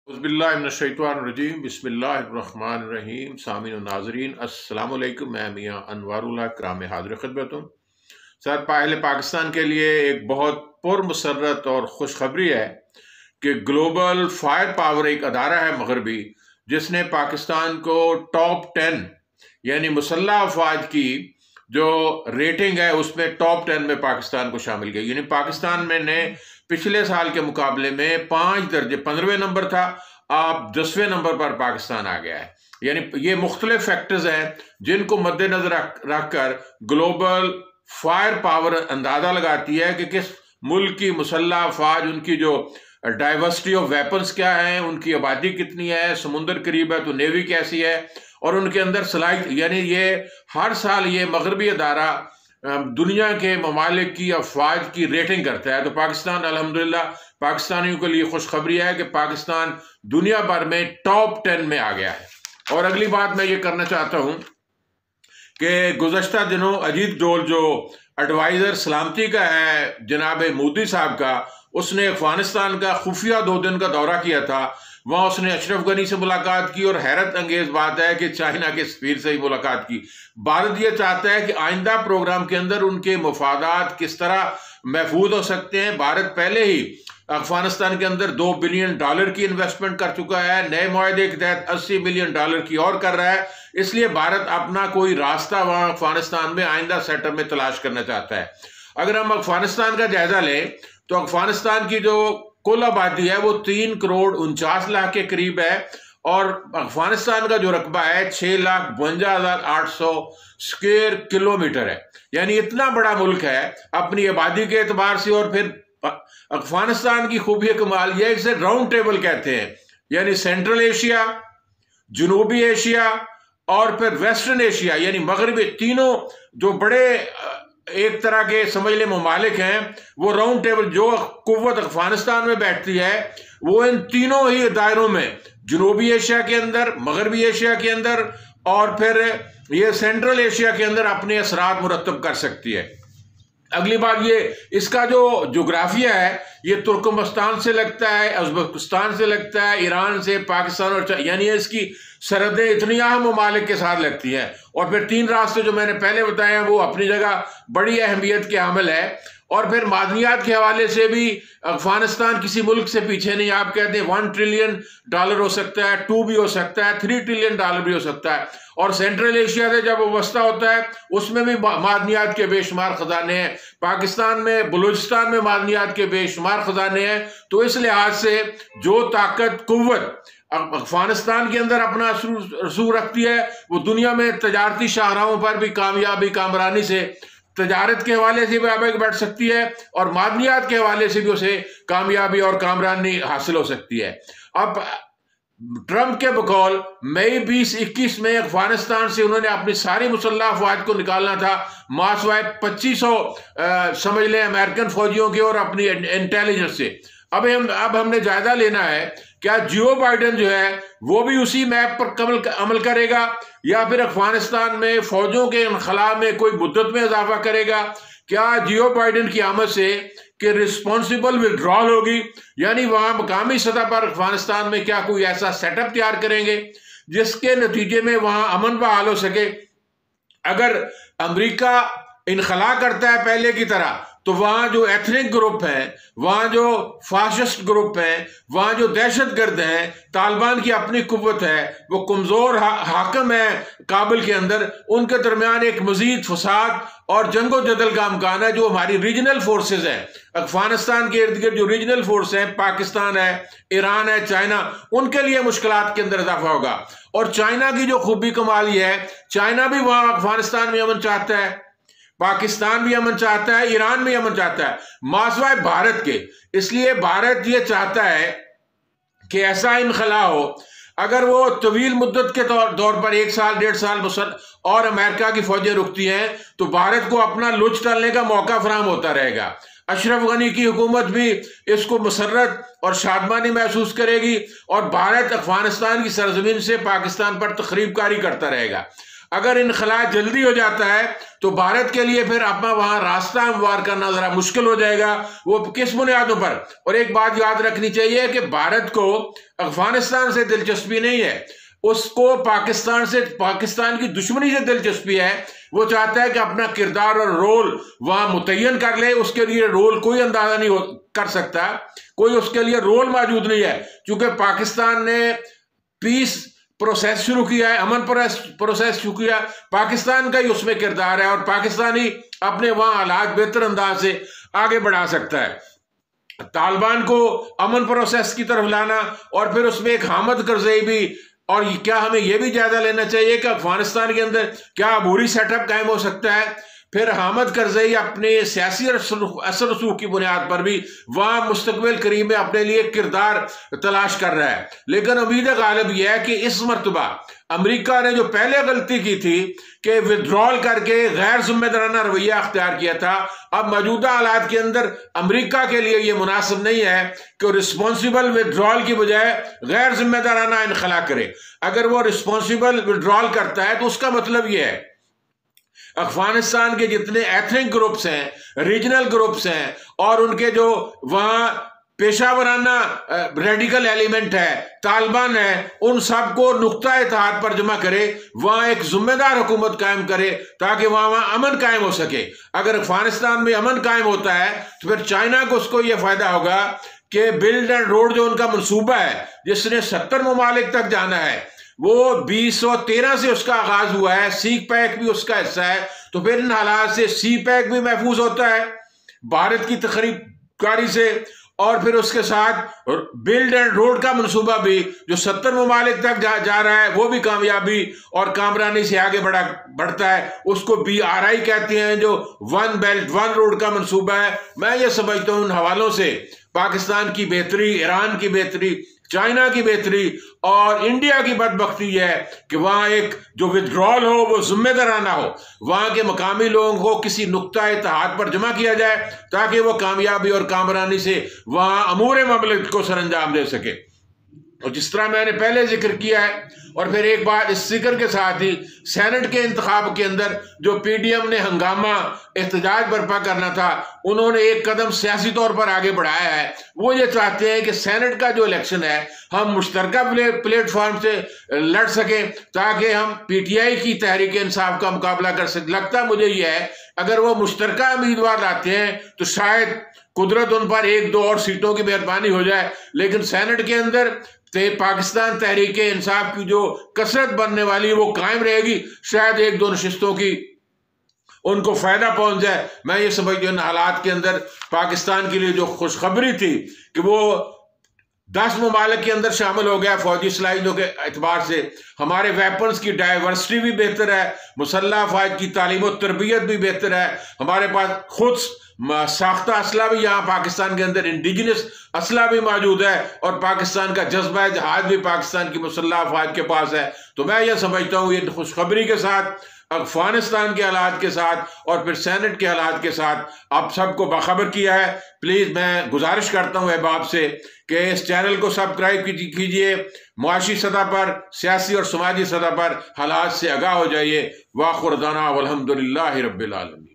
उज़्बिल्लाहिमिनश्शैतानिर्रजीम बिस्मिल्लाहिर्रहमानिर्रहीम सामीन व नाज़रीन अस्सलामु अलैकुम। मैं मियाँ अनवारुल्लाह कराम हाज़िर खिदमत हूँ। सर, पहले पाकिस्तान के लिए एक बहुत पुरमसरत और खुशखबरी है कि ग्लोबल फायर पावर एक अदारा है मगरबी, जिसने पाकिस्तान को टॉप 10 यानी मुसल्लह अफवाज की जो रेटिंग है उसमें टॉप 10 में पाकिस्तान को शामिल किया। यानी पाकिस्तान में ने पिछले साल के मुकाबले में 5 दर्जे, 15वें नंबर था, अब 10वें नंबर पर पाकिस्तान आ गया है। यानी ये मुख्तलिफ फैक्टर्स हैं जिनको मद्देनजर रख कर ग्लोबल फायर पावर अंदाजा लगाती है कि किस मुल्क की मुसल्लह अफवाज, उनकी जो डाइवर्सिटी ऑफ वेपन्स क्या है, उनकी आबादी कितनी है, समुंदर करीब है तो नेवी कैसी है, और उनके अंदर सलाहियत। यानी ये हर साल ये मगरबी अदारा दुनिया के ममालिक की अफवाज की रेटिंग करता है। तो पाकिस्तान, अल्हम्दुलिल्लाह, पाकिस्तानियों के लिए खुशखबरी है कि पाकिस्तान दुनिया भर में टॉप 10 में आ गया है। और अगली बात मैं ये करना चाहता हूँ कि गुज़श्ता दिनों अजीत डोल जो एडवाइज़र सलामती का है जनाब मोदी साहब का, उसने अफगानिस्तान का खुफिया 2 दिन का दौरा किया था। वहाँ उसने अशरफ गनी से मुलाकात की और हैरत अंगेज बात है कि चाइना के सफीर से ही मुलाकात की। भारत ये चाहता है कि आइंदा प्रोग्राम के अंदर उनके मफादात किस तरह महफूज हो सकते हैं। भारत पहले ही अफगानिस्तान के अंदर $2 बिलियन की इन्वेस्टमेंट कर चुका है, नए मुआहदे के तहत $80 बिलियन की और कर रहा है। इसलिए भारत अपना कोई रास्ता वहाँ अफगानिस्तान में आइंदा सेटअप में तलाश करना चाहता है। अगर हम अफगानिस्तान का जायजा लें तो अफगानिस्तान की जो कुल आबादी है वो 3 करोड़ 49 लाख के करीब है, और अफगानिस्तान का जो रकबा है 6,52,800 स्क्वायर किलोमीटर है। यानी इतना बड़ा मुल्क है अपनी आबादी के एतबार से। और फिर अफगानिस्तान की खूबी कमाल यह, इसे राउंड टेबल कहते हैं, यानी सेंट्रल एशिया, जनूबी एशिया और फिर वेस्टर्न एशिया, यानी मगरबी, तीनों जो बड़े एक तरह के समझ ले ममालिक हैं, वो राउंड टेबल जो कुव्वत अफगानिस्तान में बैठती है वो इन तीनों ही दायरों में, जनूबी एशिया के अंदर, मगरबी एशिया के अंदर और फिर ये सेंट्रल एशिया के अंदर अपने असरात मुरतब कर सकती है। अगली बात ये, इसका जो जोग्राफिया है ये तुर्कमेनिस्तान से लगता है, उज़्बेकिस्तान से लगता है, ईरान से, पाकिस्तान और यानी इसकी सरहदें इतनी अहम ममालिक के साथ लगती हैं। और फिर 3 रास्ते जो मैंने पहले बताए हैं वो अपनी जगह बड़ी अहमियत के हामिल है। और फिर मादनियात के हवाले से भी अफगानिस्तान किसी मुल्क से पीछे नहीं। आप कहते हैं $1 ट्रिलियन हो सकता है, 2 भी हो सकता है, $3 ट्रिलियन भी हो सकता है। और सेंट्रल एशिया से जब वाबस्ता होता है उसमें भी मादनियात के बेशुमार खजाने हैं। पाकिस्तान में, बलूचिस्तान में मादनियात के बेशुमार खजाने हैं। तो इस लिहाज से जो ताकत कुव्वत अफगानिस्तान के अंदर अपना रसूख रखती है वो दुनिया में तजारती शाहराहों पर भी कामयाबी, कामरानी से, तजारत के हवाले से भी आगे बढ़ सकती है और मादनियात के हवाले से भी उसे कामयाबी और कामरानी हासिल हो सकती है। अब ट्रंप के बकौल मई 2021 में अफगानिस्तान से उन्होंने अपनी सारी मुसल्लह अफवाज को निकालना था, मासवाए 2500 समझ लें अमेरिकन फौजियों के और अपनी इंटेलिजेंस से। अब हमने जायजा लेना है क्या जो बाइडेन जो है वो भी उसी मैप पर अमल करेगा या फिर अफगानिस्तान में फौजों के इनखला में कोई मुद्दत में इजाफा करेगा। क्या जियो बाइडेन की आमद से कि रिस्पॉन्सिबल विड्रॉल होगी, यानी वहां मकामी सतह पर अफगानिस्तान में क्या कोई ऐसा सेटअप तैयार करेंगे जिसके नतीजे में वहां अमन बहाल हो सके। अगर अमेरिका इनखला करता है पहले की तरह तो वहां जो एथनिक ग्रुप हैं, वहां जो फाशिस्ट ग्रुप हैं, वहां जो दहशतगर्द हैं, तालिबान की अपनी कुव्वत है, वो कमजोर हाकम है काबुल के अंदर, उनके दरमियान एक मजीद फसाद और जंगो जदल का अमकान है। जो हमारी रीजनल फोर्सेज हैं अफगानिस्तान के इर्द गिर्द, जो रीजनल फोर्स हैं, पाकिस्तान है, ईरान है, चाइना, उनके लिए मुश्किलात के अंदर इजाफा होगा। और चाइना की जो खूबी कमाल ये है, चाइना भी वहां अफगानिस्तान में अमन चाहता है, पाकिस्तान भी अमन चाहता है, ईरान भी अमन चाहता है, मासवाए भारत के। इसलिए भारत ये चाहता है कि ऐसा इनखला हो, अगर वो तवील मुद्दत के दौर पर 1 साल 1.5 साल और अमेरिका की फौजें रुकती हैं तो भारत को अपना लुच डालने का मौका फराहम होता रहेगा। अशरफ गनी की हुकूमत भी इसको मसरत और शादमानी महसूस करेगी और भारत अफगानिस्तान की सरजमीन से पाकिस्तान पर तखरीबकारी करता रहेगा। अगर इनखला जल्दी हो जाता है तो भारत के लिए फिर अपना वहां रास्ता हमवार करना जरा मुश्किल हो जाएगा, वो किस बुनियादों पर। और एक बात याद रखनी चाहिए कि भारत को अफगानिस्तान से दिलचस्पी नहीं है, उसको पाकिस्तान की दुश्मनी से दिलचस्पी है। वो चाहता है कि अपना किरदार और रोल वहां मुतय्यन कर ले, उसके लिए रोल कोई अंदाजा नहीं कर सकता, कोई उसके लिए रोल मौजूद नहीं है, क्योंकि पाकिस्तान ने पीस प्रोसेस शुरू किया है, अमन प्रोसेस शुरू किया, पाकिस्तान का ही उसमें किरदार है और पाकिस्तान ही अपने वहां हालात बेहतर अंदाज से आगे बढ़ा सकता है। तालिबान को अमन प्रोसेस की तरफ लाना और फिर उसमें एक हामिद करज़ई भी, और क्या हमें यह भी जायजा लेना चाहिए कि अफगानिस्तान के अंदर क्या अबूरी सेटअप कायम हो सकता है। फिर हामिद करज़ई अपने सियासी असर रसूख की बुनियाद पर भी वहां मुस्तकबिल करीब में अपने लिए किरदार तलाश कर रहा है। लेकिन उम्मीद गालिब यह है कि इस मरतबा अमेरिका ने जो पहले गलती की थी कि विड्रॉल करके गैर जिम्मेदाराना रवैया अख्तियार किया था, अब मौजूदा हालात के अंदर अमेरिका के लिए यह मुनासिब नहीं है कि रिस्पॉन्सिबल विड्रॉल की बजाय गैर जिम्मेदाराना इनखला करे। अगर वो रिस्पॉन्सिबल विड्रॉल करता है तो उसका मतलब यह है अफगानिस्तान के जितने एथनिक ग्रुप्स हैं, रीजनल ग्रुप्स हैं और उनके जो वहां पेशा वराना रेडिकल एलिमेंट है, तालिबान है, उन सबको नुक्ता इत्तेहाद पर जमा करे, वहां एक जिम्मेदार हुकूमत कायम करे ताकि वहां अमन कायम हो सके। अगर अफगानिस्तान में अमन कायम होता है तो फिर चाइना को उसको यह फायदा होगा कि बिल्ड एंड रोड जो उनका मनसूबा है, जिसने 70 ममालिक तक जाना है, वो 2013 से उसका आगाज हुआ है, सी पैक भी उसका हिस्सा है। तो फिर इन हालात से सी पैक भी महफूज होता है भारत की तकरीबकारी से, और फिर उसके साथ बिल्ड एंड रोड का मनसूबा भी जो 70 ममालिक तक जा रहा है, वो भी कामयाबी और कामरानी से आगे बढ़ता है। उसको BRI कहते हैं, जो वन बेल्ट वन रोड का मनसूबा है। मैं ये समझता हूँ उन हवालों से पाकिस्तान की बेहतरी, ईरान की बेहतरी, चाइना की बेहतरी और इंडिया की बदबख्ती है कि वहां एक जो विड्रॉल हो वो जिम्मेदाराना हो, वहां के मकामी लोगों को किसी नुक्ता इत्तेहाद पर जमा किया जाए ताकि वो कामयाबी और कामरानी से वहां अमूर ममलिकत को सरअंजाम दे सके। और जिस तरह मैंने पहले जिक्र किया है, और फिर एक बात इस जिक्र के साथ ही सेनेट के इंतखाब के अंदर जो PDM ने हंगामा एहतजाज बर्पा करना था, उन्होंने एक कदम सियासी तौर पर आगे बढ़ाया है। वो ये चाहते हैं कि सेनेट का जो इलेक्शन है हम मुश्तरका प्लेटफॉर्म से लड़ सकें ताकि हम PTI की तहरीक इंसाफ का मुकाबला कर सकें। लगता मुझे यह है अगर वो मुश्तरका उम्मीदवार लाते हैं तो शायद कुदरत उन पर 1-2 और सीटों की मेहरबानी हो जाए, लेकिन सेनेट के अंदर पाकिस्तान तहरीक इंसाफ की जो कसरत बनने वाली वो कायम रहेगी, शायद 1-2 नशिस्तों की उनको फायदा पहुंच जाए। मैं ये समझती हूँ हालात के अंदर पाकिस्तान के लिए जो खुशखबरी थी कि वो 10 ममालिक के अंदर शामिल हो गया फौजी सलाहियतों के एतबार से, हमारे वेपन्स की डाइवर्सिटी भी बेहतर है, मुसल्लह अफवाज की तालीम और तरबियत भी बेहतर है, हमारे पास खुद साख्ता असला भी यहाँ पाकिस्तान के अंदर इंडिजिनस असला भी मौजूद है, और पाकिस्तान का जज्बा जहाज भी पाकिस्तान की मुसल्लह अफवाज के पास है। तो मैं ये समझता हूँ ये खुशखबरी के साथ, अफगानिस्तान के हालात के साथ और फिर सेनेट के हालात के साथ आप सबको बाखबर किया है। प्लीज़ मैं गुजारिश करता हूँ अहबाब से कि इस चैनल को सब्सक्राइब कीजिए, मुआशी सतह पर, सियासी और समाजी सतह पर हालात से आगाह हो जाइए। वाखिर दाना वल्हम्दुलिल्लाहि रब्बिल आलमीन।